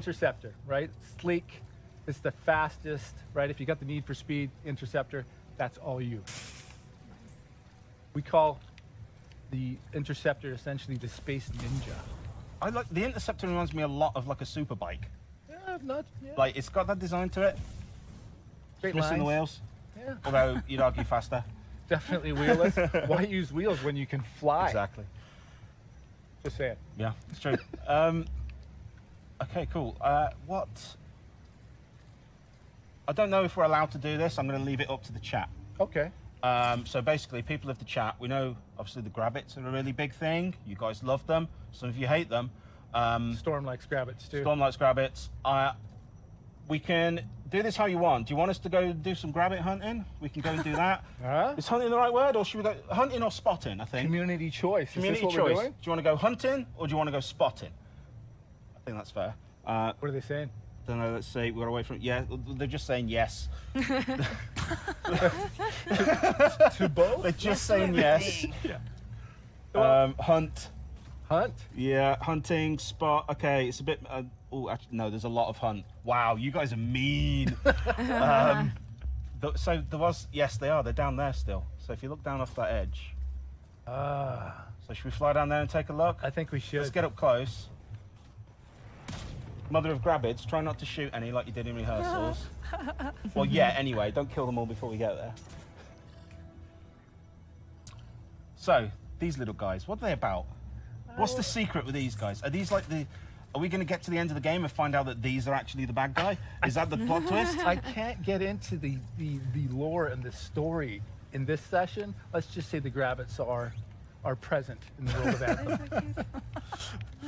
Interceptor, right? Sleek. It's the fastest, right? If you got the need for speed, Interceptor, that's all you. We call the Interceptor essentially the Space Ninja. I like the Interceptor. Reminds me a lot of like a super bike. Yeah, not. Yeah. Like it's got that design to it. Straight Missing the lines. wheels. Yeah. Although you'd argue faster. Definitely wheelless. Why use wheels when you can fly? Exactly. Just saying. Yeah, it's true. Okay, cool. What? I don't know if we're allowed to do this. I'm going to leave it up to the chat. Okay. So basically, people of the chat, we know obviously the Grabbits are a really big thing. You guys love them. Some of you hate them. Storm likes Grabbits too. Storm likes Grabbits. We can do this how you want. Do you want us to go do some Grabbit hunting? We can go and do that. Is hunting the right word, or should we go hunting or spotting? I think Community choice. community Is this what choice. We're doing? Do you want to go hunting or do you want to go spotting? I think that's fair. What are they saying? Don't know. Let's see. We're away from. Yeah, they're just saying yes. To both? They're just saying yes. Yeah. Hunt. Hunt. Yeah, hunting, spot. Okay, it's a bit. Oh, actually, no. There's a lot of hunt. Wow, you guys are mean. So there was. Yes, they are. They're down there still. So if you look down off that edge. So should we fly down there and take a look? I think we should. Let's get up close. Mother of Grabbits, try not to shoot any like you did in rehearsals. Well, yeah, anyway, don't kill them all before we get there. So, these little guys, what are they about? What's the secret with these guys? Are these like the... Are we going to get to the end of the game and find out that these are actually the bad guy? Is that the plot twist? I can't get into the lore and the story in this session. Let's just say the Grabbits are present in the world of Anthem.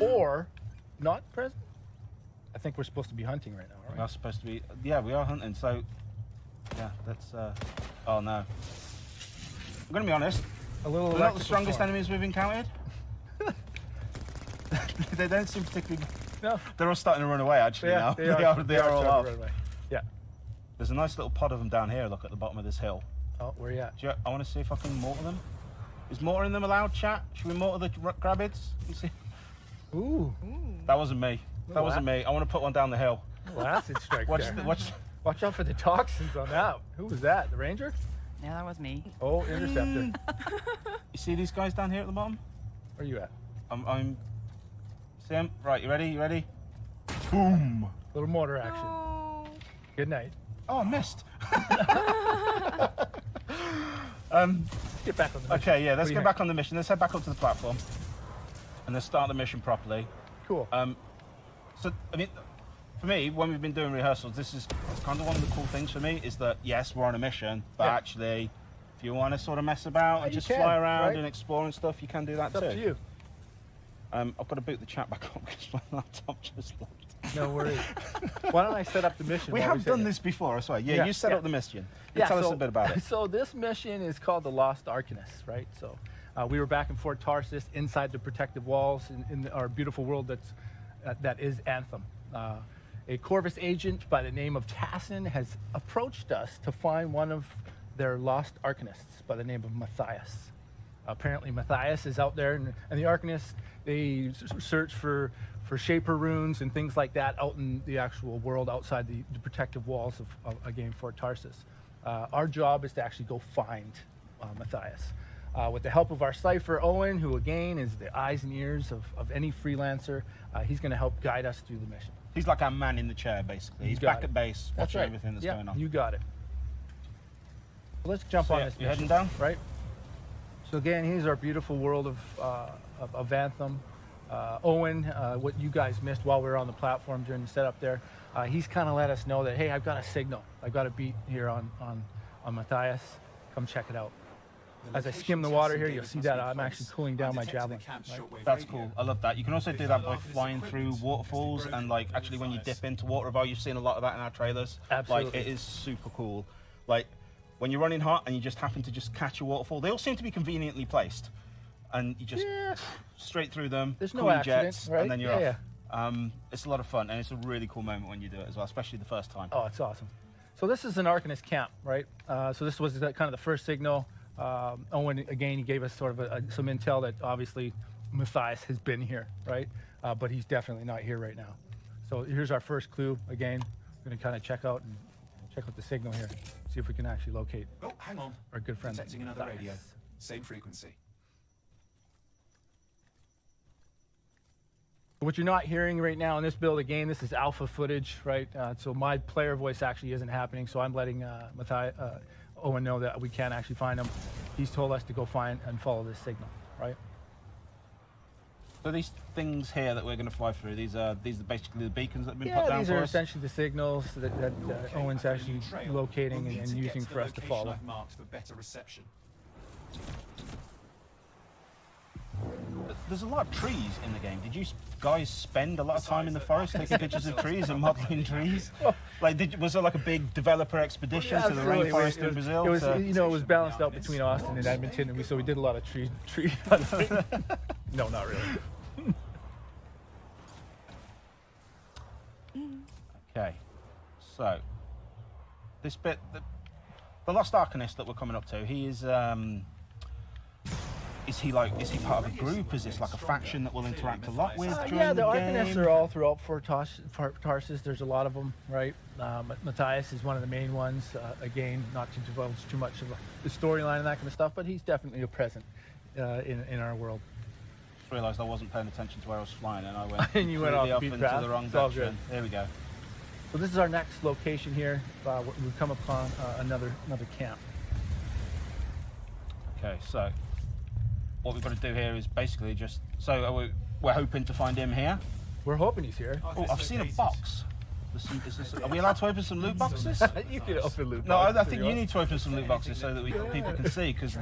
Or not present. I think we're supposed to be hunting right now, right? We are supposed to be... Yeah, we are hunting, so... Yeah, that's... Oh, no. I'm going to be honest. A little They're not the strongest storm. enemies we've encountered. They don't seem particularly... No. They're all starting to run away, actually, Yeah, now. they are all starting off. to run away. Yeah. There's a nice little pod of them down here, look, at the bottom of this hill. Oh, where you at? I want to see if I can mortar them. Is mortaring them allowed, chat? Should we mortar the Grabbits? You see? Ooh. That wasn't me. That wasn't me. I want to put one down the hill. Well, acid strike Watch, there. watch. Out for the toxins on that. Who was that? The Ranger? Yeah, that was me. Oh, Interceptor. You see these guys down here at the bottom? Where are you at? I'm... See them? Right, you ready? You ready? Boom! Little mortar action. Oh. Good night. Oh, I missed. Get back on the mission. Okay, yeah, let's What do you get back on the mission. Let's head back up to the platform. And let's start the mission properly. Cool. So, I mean, for me, when we've been doing rehearsals, this is kind of one of the cool things for me, is that, yes, we're on a mission, but actually, if you want to sort of mess about and just fly around and explore and stuff, you can do that it's too. up to you. I've got to boot the chat back up because my laptop just locked. No worries. Why don't I set up the mission? We have done this before, I swear. Yeah, you set up the mission. Tell us a bit about it. So this mission is called the Lost Arcanist, right? So we were back in Fort Tarsis, inside the protective walls in our beautiful world that is Anthem. A Corvus agent by the name of Tassin has approached us to find one of their lost Arcanists by the name of Matthias. Apparently Matthias is out there, and the Arcanists, they search for Shaper runes and things like that out in the actual world outside the protective walls of again, Fort Tarsis. Our job is to actually go find Matthias. With the help of our cipher, Owen, who again is the eyes and ears of any freelancer, he's going to help guide us through the mission. He's like our man in the chair, basically. He's back at base, watching everything that's going on. You got it. Well, let's jump on this mission. You heading down? Right. So again, here's our beautiful world of Anthem. Owen, what you guys missed while we were on the platform during the setup there, he's kind of let us know that, hey, I've got a signal. I've got a beat here on Matthias. Come check it out. As I skim the water here, you'll see that I'm actually cooling down my javelin. Right? That's cool. I love that. You can also do that by flying through waterfalls and, like, actually when you dip into water, you've seen a lot of that in our trailers. Absolutely. Like, it is super cool. Like, when you're running hot and you just happen to just catch a waterfall, they all seem to be conveniently placed. And you just straight through them, there's no cool accident, jets, right? and then you're off. It's a lot of fun, and it's a really cool moment when you do it as well, especially the first time. Oh, it's awesome. So this is an Arcanist camp, right? So this was kind of the first signal. Owen, again, he gave us sort of some intel that obviously Matthias has been here, right? But he's definitely not here right now. So here's our first clue. Again, we're going to kind of check out the signal here. See if we can actually locate. Oh, hang on. Our good friend. Detecting another radio. Same frequency. What you're not hearing right now in this build, again, this is alpha footage, right? So my player voice actually isn't happening. So I'm letting Owen know that we can't actually find him. He's told us to go find and follow this signal, right? So these things here that we're going to fly through, these are basically the beacons that have been put down for us? Yeah, these are essentially the signals that Owen's actually locating and using for us to follow. I've marked for better reception. There's a lot of trees in the game. Did you guys spend a lot of time in the forest taking pictures of trees and modeling trees? Like, was there like a big developer expedition to the rainforest in Brazil? It was, you know, it was balanced out between Austin and Edmonton, and so we did a lot of tree hunting. No, not really. Okay, so this bit, the Lost Arcanist that we're coming up to, he is. Is he part of a group? Is this like a faction that we'll interact a lot with during yeah, the game? Arcanists are all throughout Fort Tarsus. There's a lot of them, right? Matthias is one of the main ones. Again, not to divulge too much of the storyline and that kind of stuff, but he's definitely a present in our world. Just realised I wasn't paying attention to where I was flying, and I went and you went off into the wrong direction. There we go. So this is our next location here. We've come upon another camp. Okay, so what we've got to do here is basically just, so we're hoping to find him here. We're hoping he's here. Oh, I've seen a box. Are we allowed to open some loot boxes? You can open loot boxes. No, I think you need to open some loot boxes so that people can see, because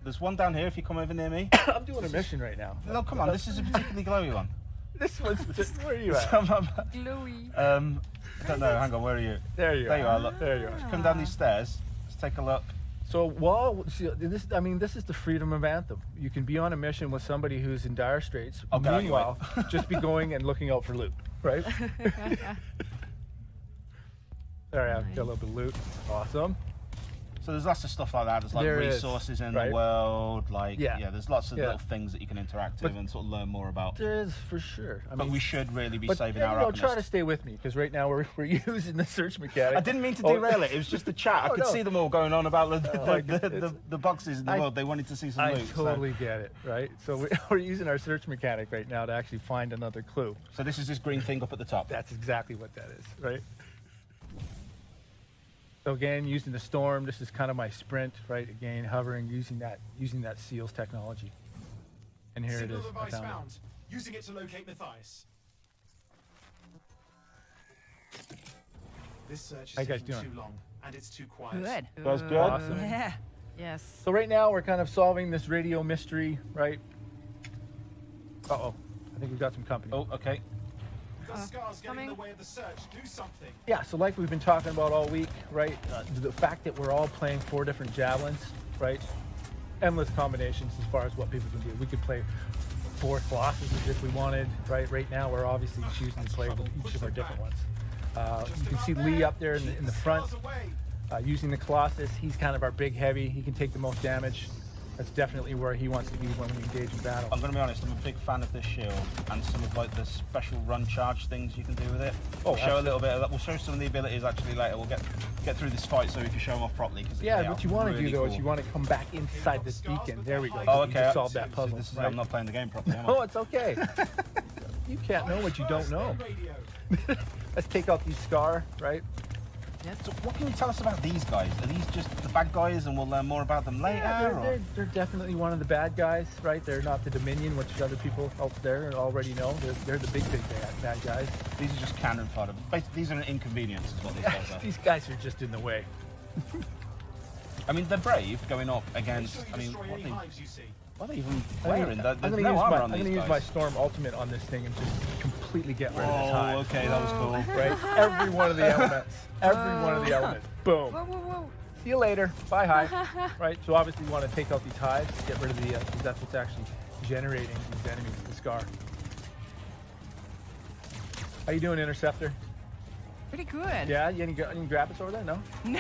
there's one down here if you come over near me. I'm doing a mission right now. No, come on, this is a particularly glowy one. This one's just, where are you at? Glowy. Don't know, hang on, where are you? There you are. There you are, look. There you are. Just come down these stairs, let's take a look. So this is the freedom of Anthem. You can be on a mission with somebody who's in dire straits. Okay, meanwhile, just be going and looking out for loot, right? There I am, got a little bit of loot. Awesome. So there's lots of stuff like that. There's like resources in the world, like there's lots of little things that you can interact with and sort of learn more about. There is, for sure. But we should really be saving our alchemist. Try to stay with me, because right now we're using the search mechanic. I didn't mean to derail it. It was just the chat. I could see them all going on about the boxes in the world. They wanted to see some loot. I totally get it, right? So we're using our search mechanic right now to actually find another clue. So this is this green thing up at the top. That's exactly what that is, right? So again, using the storm, this is kind of my sprint, right? Again, hovering, using that SEALs technology. And here it is. I found it. Using it to locate Matthias. This search is taking too long, and it's too quiet. Good. That's good. Awesome. Yeah. Yes. So right now we're kind of solving this radio mystery, right? Uh-oh. I think we've got some company. Oh, okay. The scars getting in the way of the search. Do something. Yeah, so like we've been talking about all week, right? The fact that we're all playing 4 different javelins, right? Endless combinations as far as what people can do. We could play 4 Colossuses if we wanted, right? Right now we're obviously choosing to play with each of our different ones. You can see Lee up there in the front using the Colossus. He's kind of our big heavy. He can take the most damage. That's definitely where he wants to be when we engage in battle. I'm going to be honest, I'm a big fan of this shield and some of like the special run charge things you can do with it. We'll show a little bit of that. We'll show some of the abilities actually later. We'll get through this fight so we can show them off properly. Yeah, what you want to do though is you want to come back inside this beacon. There we go. Oh, okay. You solve that puzzle. Right? I'm not playing the game properly, am I? Oh, it's okay. You can't know what you don't know. Let's take out these Scar, right? Yes. So what can you tell us about these guys? Are these just the bad guys and we'll learn more about them later? Yeah, they're definitely one of the bad guys, right? They're not the Dominion, which other people out there already know. They're the big bad guys. These are just cannon fodder. Basically, these are an inconvenience is what these guys are. These guys are just in the way. I mean, they're brave going up against, I mean, what are they even wearing? There's I'm no armor on going these to guys. use my Storm Ultimate on this thing and just completely get rid of this hive. Oh, okay, that was cool. Right? Every one of the elements. Every one of the elements. Boom. Whoa, whoa, whoa. See you later. Bye, hive. Right? So obviously you want to take out these hives, get rid of the, because that's what's actually generating these enemies, the Scar. How you doing, Interceptor? Pretty good. Yeah? You any grabbits over there? No? No.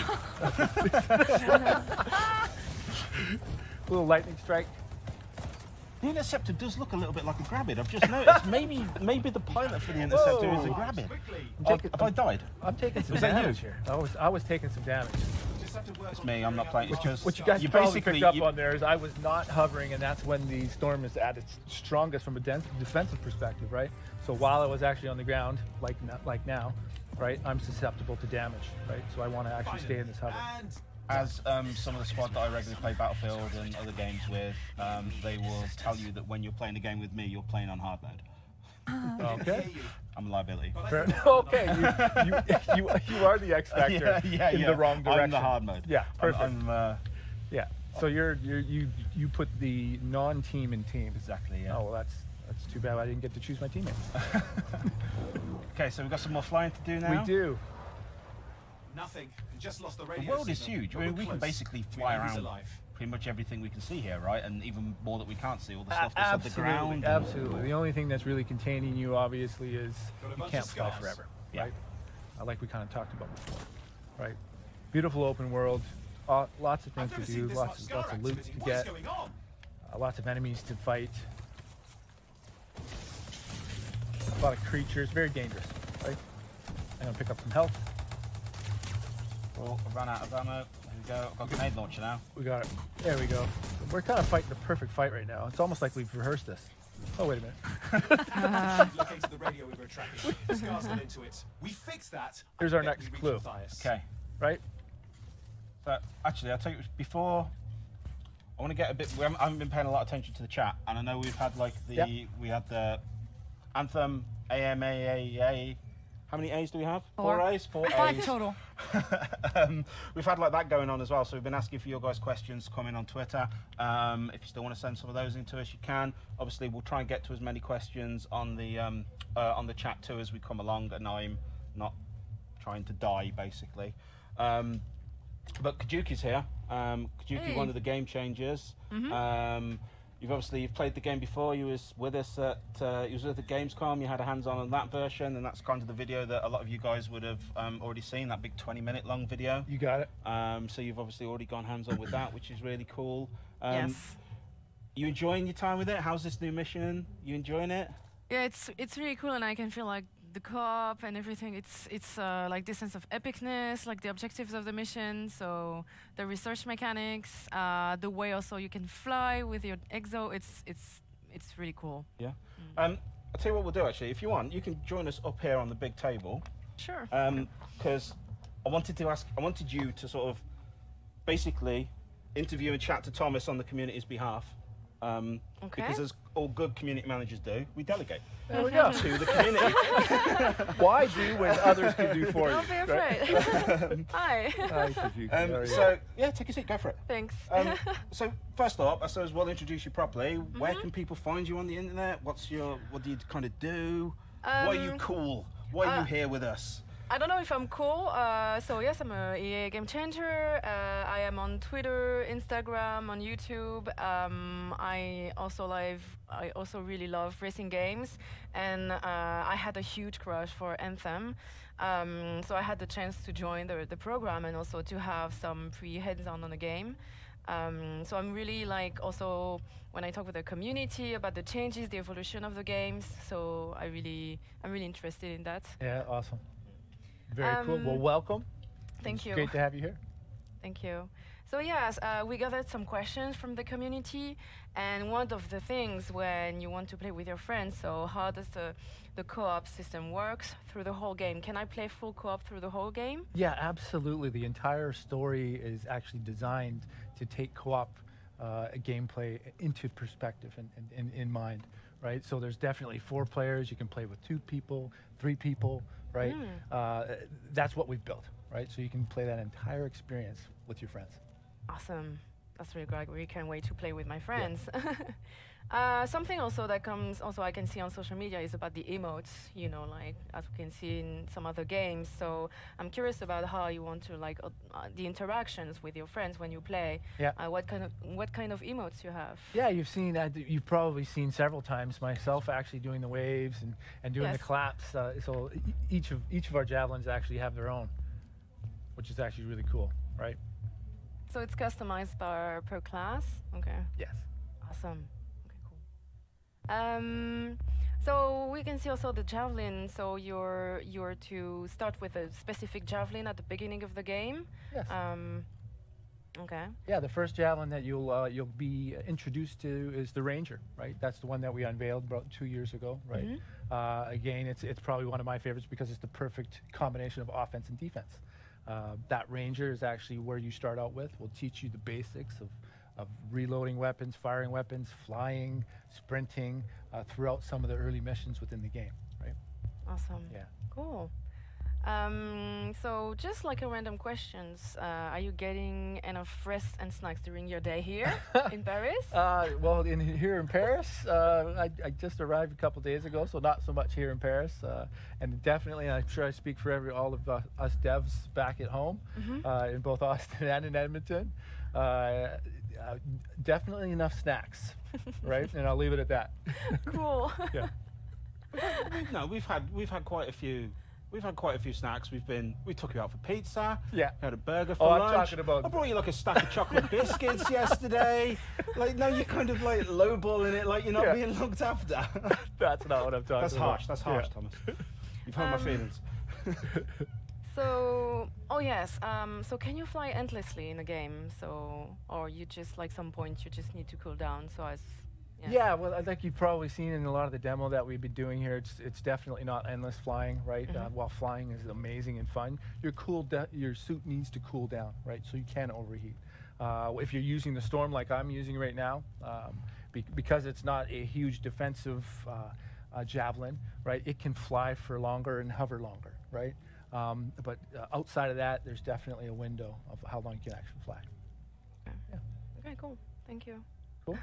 Little lightning strike. The Interceptor does look a little bit like a Grabbit. I've just noticed. maybe the pilot for the Interceptor is a Grabbit. Have I died? I'm taking some Was that damage here. I was taking some damage. It's me. I'm not playing. It's just What you guys probably picked up on there is I was not hovering, and that's when the storm is at its strongest from a defensive perspective, right? So while I was actually on the ground, like now, right, I'm susceptible to damage, right? So I want to actually stay in this hover. As some of the squad that I regularly play Battlefield and other games with, they will tell you that when you're playing a game with me, you're playing on hard mode. Okay. I'm a liability. Okay, you are the X factor in the wrong direction. I'm the hard mode. Yeah, perfect. Yeah. So you put the non-team in team. Exactly. Yeah. Oh well, that's too bad. I didn't get to choose my teammates. Okay, so we've got some more flying to do now. We do. Nothing. Just lost the radio. The world is signal. huge. I mean, we can basically fly around pretty much everything we can see here, right? And even more that we can't see, all the stuff that's on the ground. Absolutely. The only thing that's really containing you, obviously, is you can't fly forever, right? Like we kind of talked about before, right? Beautiful open world, lots of things to do, lots of loot to get, lots of enemies to fight, a lot of creatures, very dangerous, right? I'm gonna pick up some health. Oh, I ran out of ammo. There we go. I've got a grenade launcher now. We got it. There we go. We're kind of fighting the perfect fight right now. It's almost like we've rehearsed this. Oh, wait a minute. Located the radio we were tracking. Scars got into it. We fixed that. Here's our next clue. Okay. Right? So, actually, I'll tell you, before, I want to get a bit, I haven't been paying a lot of attention to the chat, and I know we've had like we had the Anthem, AMAAA. How many A's do we have? 4 A's? 4 A's. 5 total. We've had like that going on as well, so we've been asking for your guys' questions coming on Twitter. If you still want to send some of those into us, you can. Obviously, we'll try and get to as many questions on the chat too as we come along, and I'm not trying to die, basically. But Kajuki's here. Kajuki, one of the game changers. You've played the game before. You was with us at the Gamescom. You had a hands-on on that version, and that's kind of the video that a lot of you guys would have already seen. That big 20-minute long video. You got it. So you've obviously already gone hands-on with that, which is really cool. Yes. You enjoying your time with it? How's this new mission? You enjoying it? Yeah, it's really cool, and I can feel like the co-op and everything. It's like this sense of epicness, like the objectives of the mission. So the research mechanics, the way also you can fly with your exo. It's really cool. Yeah. I'll tell you what we'll do actually. If you want, you can join us up here on the big table. Sure. Because I wanted you to sort of basically interview and chat to Thomas on the community's behalf. Okay. Because as all good community managers do, we delegate There we go. to the community. Why do when others can do for you? Don't be afraid. Hi. Hi, Kajuki. So yeah, take a seat, go for it. Thanks. So first up, I suppose we'll introduce you properly. Where can people find you on the internet? What do you kind of do? Why are you cool? Why are you here with us? I don't know if I'm cool. So yes, I'm a EA game changer. I am on Twitter, Instagram, on YouTube. I also really love racing games, and I had a huge crush for Anthem. So I had the chance to join the program and also to have some free hands-on on the game. So I'm really like also when I talk with the community about the changes, the evolution of the games. So I'm really interested in that. Yeah, awesome. Very cool. Well, welcome. Thank you. Great to have you here. Thank you. So yes, we gathered some questions from the community, and one of the things when you want to play with your friends, so how does the co-op system works through the whole game? Can I play full co-op through the whole game? Yeah, absolutely. The entire story is actually designed to take co-op gameplay into perspective and in mind, right? So there's definitely 4 players. You can play with 2 people, 3 people, right? That's what we've built, right? So you can play that entire experience with your friends. Awesome. That's really great. We can't wait to play with my friends. Something also that comes, also I can see on social media is about the emotes, you know, like as we can see in some other games. So I'm curious about how you want to like the interactions with your friends when you play. Yeah. What kind of emotes you have? Yeah, you've probably seen several times myself actually doing the waves and doing the claps. So each of our javelins actually have their own, which is actually really cool, right? So it's customized per class. Okay. Yes. Awesome. Okay, cool. So we can see also the javelin. So you're to start with a specific javelin at the beginning of the game. Yes. Okay. Yeah, the first javelin that you'll be introduced to is the Ranger, right? That's the one that we unveiled about 2 years ago, right? Again, it's probably one of my favorites because it's the perfect combination of offense and defense. That Ranger is actually where you start out with. We'll teach you the basics of reloading weapons, firing weapons, flying, sprinting throughout some of the early missions within the game, right? Awesome. Yeah. Cool. So just like a random questions, are you getting enough rest and snacks during your day here in Paris? Well, here in Paris, I just arrived a couple days ago, so not so much here in Paris. And definitely, I'm sure I speak for all of us devs back at home, in both Austin and in Edmonton. Definitely enough snacks, right? And I'll leave it at that. Cool. Yeah. No, we've had quite a few. We've had quite a few snacks. We took you out for pizza. Yeah. Had a burger for I'm lunch. talking about. I brought you like a stack of chocolate biscuits yesterday. Like, no, you're kind of like lowballing it, like you're not being looked after. That's not what I'm talking That's about. harsh. That's harsh, Thomas. You've hurt my feelings. So, oh yes. So can you fly endlessly in a game? So, or you just like some point you just need to cool down. So as Yeah, well, I think you've probably seen in a lot of the demo that we've been doing here, it's definitely not endless flying, right? While flying is amazing and fun, your suit needs to cool down, right? So you can overheat. If you're using the Storm like I'm using right now, because it's not a huge defensive javelin, right? It can fly for longer and hover longer, right? But outside of that, there's definitely a window of how long you can actually fly. Okay. Yeah. Okay, cool. Thank you. Cool.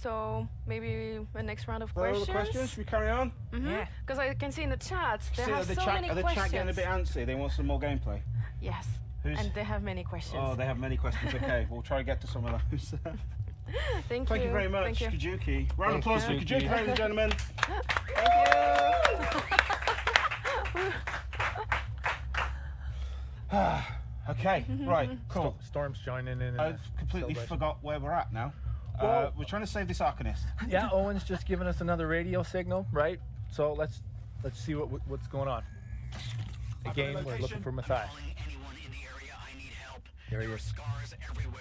So maybe the next round of Questions? questions. Should we carry on? Yeah. Because I can see in the chat they See, have so many are the questions. chat getting a bit antsy? They want some more gameplay. Yes. Who's- And they have many questions. Oh, they have many questions. Okay, we'll try and get to some of those. Thank Thank you very much, Thank you. Kajuki. Round of Thank applause for you. Kajuki, ladies and gentlemen. Thank you. Okay, right, cool. Storm's joining in. I've completely forgot where we're at now. Well- We're trying to save this Arcanist. Yeah, Owen's just given us another radio signal, right? So let's see what's going on. Again, we're looking for Matthias. Anyone in the area, I need help. There he There are is. scars everywhere.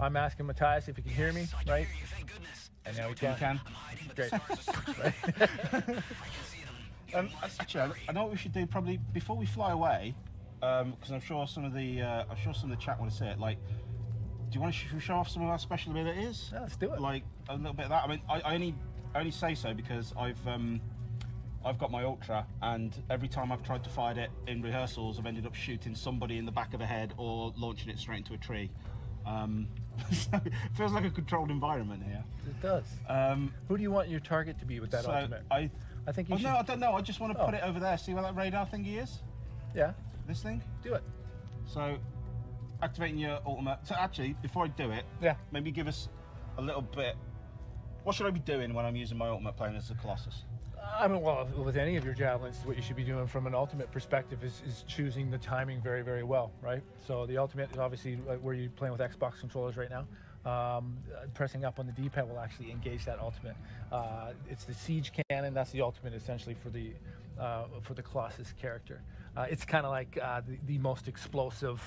I'm asking Matthias if he can hear me, I can right? hear you, thank goodness. And now he You can. can. I'm hiding, but Great. the scars are searching. I can see them. Actually, I know what we should do probably before we fly away, because I'm sure some of the chat want to see it. Like, do you want to show off some of our special abilities? Yeah, let's do it. Like a little bit of that. I mean, I only say so because I've got my Ultra, and every time I've tried to fire it in rehearsals, I've ended up shooting somebody in the back of the head or launching it straight into a tree. So it feels like a controlled environment here. It does. Who do you want your target to be with that So ultimate? I think you should. no, I don't know. I just want to put it over there. See where that radar thingy is? Yeah, This thing? do it. So, activating your ultimate. So actually, before I do it, Yeah. maybe give us a little bit. What should I be doing when I'm using my ultimate playing as a Colossus? I mean, well, with any of your javelins, what you should be doing from an ultimate perspective is choosing the timing very, very well, right? So the ultimate is obviously where you're playing with Xbox controllers right now. Pressing up on the D-pad will actually engage that ultimate. It's the siege cannon. That's the ultimate essentially for the Colossus character. It's kind of like the most explosive,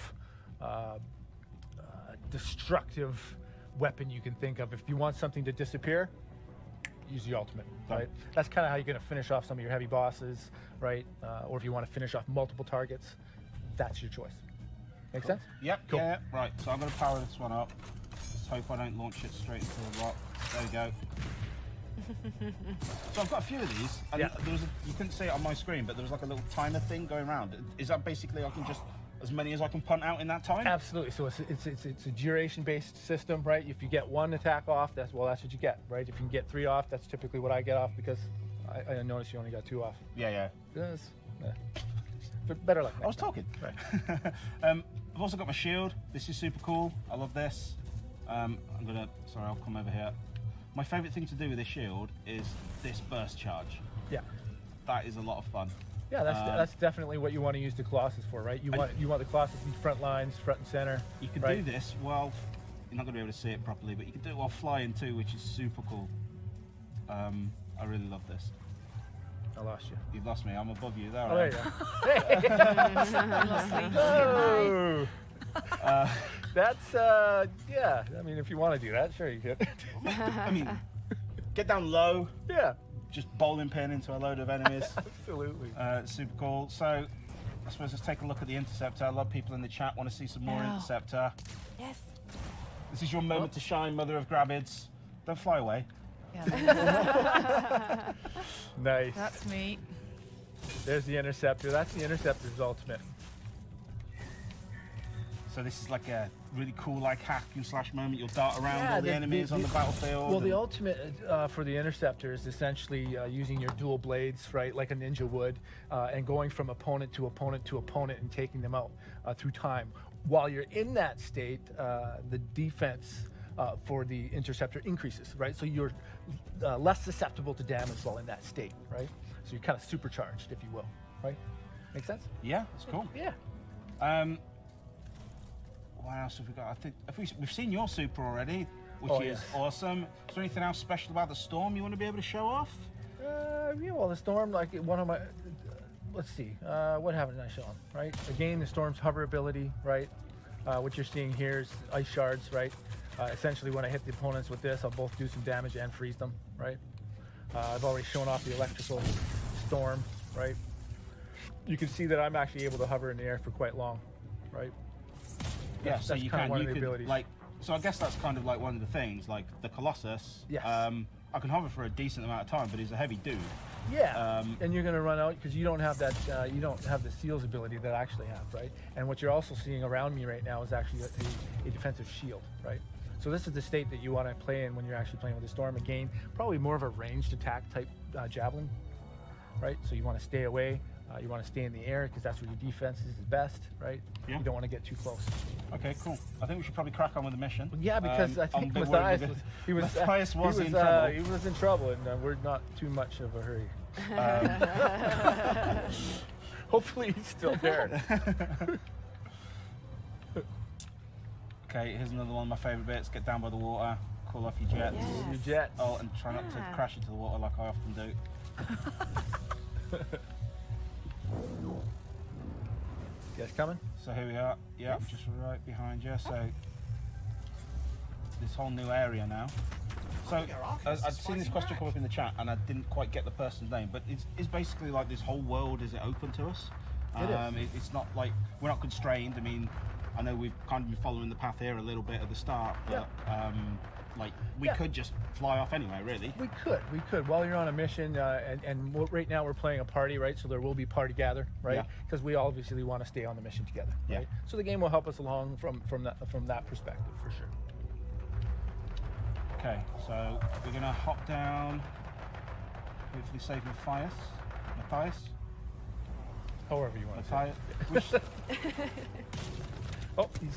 destructive weapon you can think of. If you want something to disappear, use the ultimate, right? That's kind of how you're going to finish off some of your heavy bosses, right? Or if you want to finish off multiple targets, that's your choice. Make sense? Yep. Cool. Yeah. Right. So I'm going to power this one up. Just hope I don't launch it straight into the rock. There we go. So I've got a few of these, and Yeah. you couldn't see it on my screen, but there was like a little timer thing going around. Is that basically I can just as many as I can punt out in that time? Absolutely. So it's a duration-based system, right? If you get one attack off, that's what you get, right? If you can get 3 off, that's typically what I get off because I noticed you only got 2 off. Yeah. But better luck. I was talking. Right. I've also got my shield. This is super cool. I love this. Sorry, I'll come over here. My favourite thing to do with this shield is this burst charge. Yeah. That is a lot of fun. Yeah, that's definitely what you want to use the Colossus for, right? You want the Colossus in front lines, front and center. You can right? do this while you're not going to be able to see it properly, but you can do it while flying too, which is super cool. I really love this. I lost you. You've lost me. I'm above you. There Oh, I am. Oh. That's, yeah. I mean, if you want to do that, sure you could. I mean, get down low. Yeah. Just bowling pin into a load of enemies. Absolutely. Super cool. So, I suppose let's take a look at the Interceptor. A lot of people in the chat want to see some more Interceptor. Yes. This is your moment to shine, Mother of Grabbids. Don't fly away. Yeah. Nice. That's me. There's the Interceptor. That's the Interceptor's ultimate. So this is like a really cool like hack and slash moment. You'll dart around all the enemies on the battlefield. Well, the ultimate for the Interceptor is essentially using your dual blades, right, like a ninja would, and going from opponent to opponent to opponent and taking them out through time. While you're in that state, the defense for the Interceptor increases, right? So you're less susceptible to damage while in that state, right? So you're kind of supercharged, if you will, right? Make sense? Yeah, it's cool. Yeah. What else have we got? I think we've seen your super already, which is awesome. Is there anything else special about the Storm you want to be able to show off? Yeah, well, the Storm, like one of my, let's see, what haven't I shown, right? Again, the Storm's hover ability, right? What you're seeing here is ice shards, right? Essentially, when I hit the opponents with this, I'll both do some damage and freeze them, right? I've already shown off the electrical storm, right? You can see that I'm actually able to hover in the air for quite long, right? Yeah, so you can, abilities. like, so I guess that's kind of like one of the things, like the Colossus. Yes. I can hover for a decent amount of time, but he's a heavy dude. Yeah, and you're going to run out because you don't have that. You don't have the seals ability that I actually have, right? And what you're also seeing around me right now is actually a defensive shield, right? So this is the state that you want to play in when you're actually playing with the Storm. Again, probably more of a ranged attack type javelin, right? So you want to stay away. You want to stay in the air because that's where your defense is best, right? Yeah. You don't want to get too close. Okay, cool. I think we should probbe crack on with the mission. Yeah, because I think Matthias was in trouble. He was in trouble, and we're not too much of a hurry. Hopefully he's still there. Okay, here's another one of my favourite bits. Get down by the water, cool off your jets. Yes. Your jets. Oh, and try not to crash into the water like I often do. You guys coming? So here we are. Yeah, just right behind you. So this whole new area now. So I'd seen this question come up in the chat, and I didn't quite get the person's name, but it's basically like this whole world is open to us. It's not like we're not constrained. I mean, I know we've kind of been following the path here a little bit at the start, but like we could just fly off anyway, really. We could. While you're on a mission, and right now we're playing a party, right? So there will be party gather, right? Because we obviously want to stay on the mission together, right? So the game will help us along from that perspective, for sure. Okay, so we're gonna hop down. Hopefully save Matthias. However you want to Matthias. say it. Oh, he's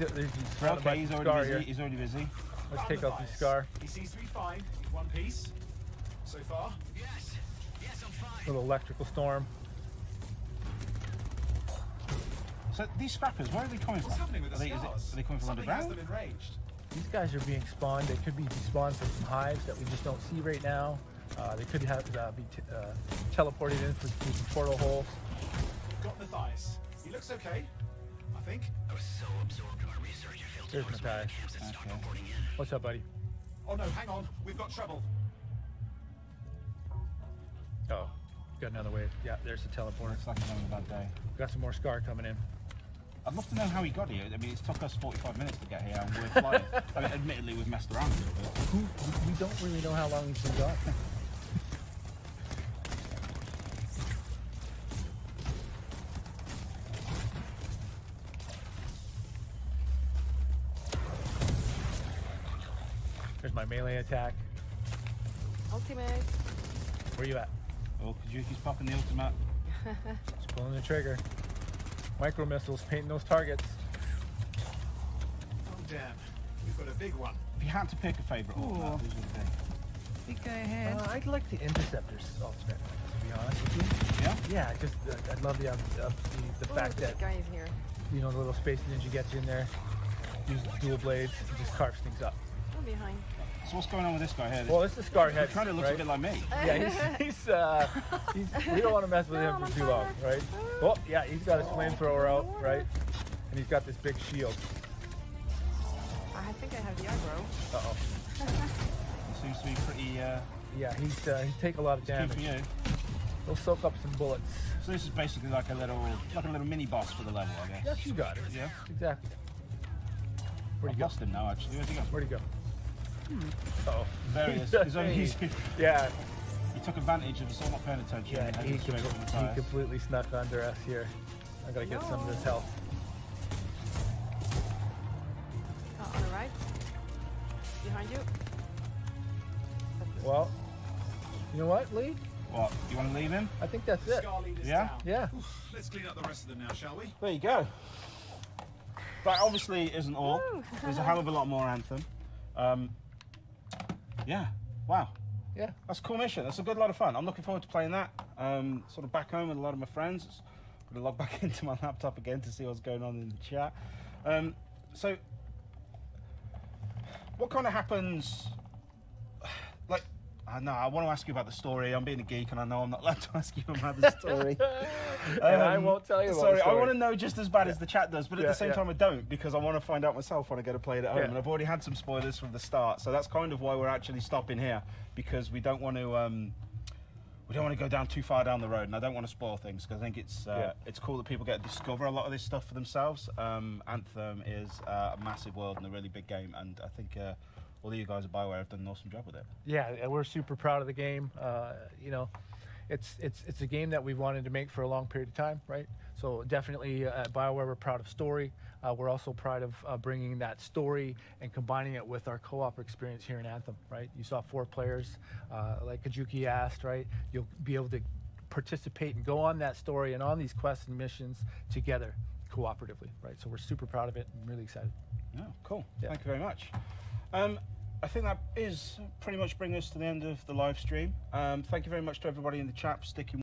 surrounded by he's Scar already busy. here. He's already busy. Let's take off the Scar. He seems to be fine in one piece so far. Yes, I'm fine. Little electrical storm. So these scrappers, where are they coming What's from? happening with the scars? Are they coming from Something has underground? them enraged. These guys are being spawned. They could be despawned from some hives that we just don't see right now. They could have be teleported in through some portal holes. Got Matthias. He looks okay, I think. I was so absorbed in my research, I failed to There's notice one of the Matthias. camps that stopped Okay. reporting in. What's up, buddy? Oh no, hang on. We've got trouble. Oh, got another wave. Yeah, there's the teleporter. Looks like he's having a bad day. Got some more Scar coming in. I'd love to know how he got here. I mean, it's took us 45 minutes to get here, and we're flying. I mean, admittedly, we've messed around a little bit. We don't really know how long he's been gone. There's my melee attack. Ultimate. Where you at? Oh, Kajuki's popping the ultimate. Just pulling the trigger. Micro missiles painting those targets. Oh damn. We've got a big one. If you had to pick a favourite ultimate, who's would it be? Big guy ahead. I'd like the Interceptor's ultimate, to be honest with you. Yeah? Yeah, just I love the fact that The guy is here. the little space ninja gets in there. uses dual blades and just carves things up. I'm behind. So what's going on with this guy here? Well, this is Scarhead. He kind of looks right? a bit like me. Yeah, we don't want to mess with him for too long, right? Well, yeah, he's got his flamethrower out, right? And he's got this big shield. I think I have the aggro. Uh-oh. He seems to be pretty... Yeah, he's take a lot of damage. for you. He'll soak up some bullets. So this is basically like a little mini boss for the level, I guess. Yes, you got it. Yeah. Exactly. Where'd I've he go? lost him now, actually. Where'd he go? Where'd he go? Uh-oh. There he is. Yeah. He took advantage of us all not paying attention. Yeah, and he headed straight from the tires. completely snuck under us here. I gotta get some of this health. On the right. Behind you. Well, you know what, Lee? What? You want to leave him? I think that's it. Scar leader's Yeah? down. Yeah. Let's clean up the rest of them now, shall we? There you go. That obviously isn't all. There's a hell of a lot more Anthem. Yeah. Wow. Yeah. That's a cool mission. That's a good lot of fun. I'm looking forward to playing that. Sort of back home with a lot of my friends. I'm going to log back into my laptop again to see what's going on in the chat. So, what kind of happens? Like, I want to ask you about the story. I'm being a geek, and I know I'm not allowed to ask you about the story. And I won't tell you about Sorry, the story. I want to know just as bad as the chat does, but at the same time I don't, because I want to find out myself when I go to play it at home. And I've already had some spoilers from the start, so that's kind of why we're actually stopping here, because we don't want to go down too far down the road, and I don't want to spoil things, because I think it's cool that people get to discover a lot of this stuff for themselves. Anthem is a massive world and a really big game, and I think all of you guys at BioWare have done an awesome job with it. Yeah, we're super proud of the game. You know, it's a game that we've wanted to make for a long period of time, right? So definitely at BioWare, we're proud of story. We're also proud of bringing that story and combining it with our co-op experience here in Anthem, right? You saw 4 players, like Kajuki asked, right? You'll be able to participate and go on that story and on these quests and missions together cooperatively, right? So we're super proud of it and really excited. Oh, cool. Yeah. Thank you very much. I think that is pretty much bringing us to the end of the live stream. Thank you very much to everybody in the chat for sticking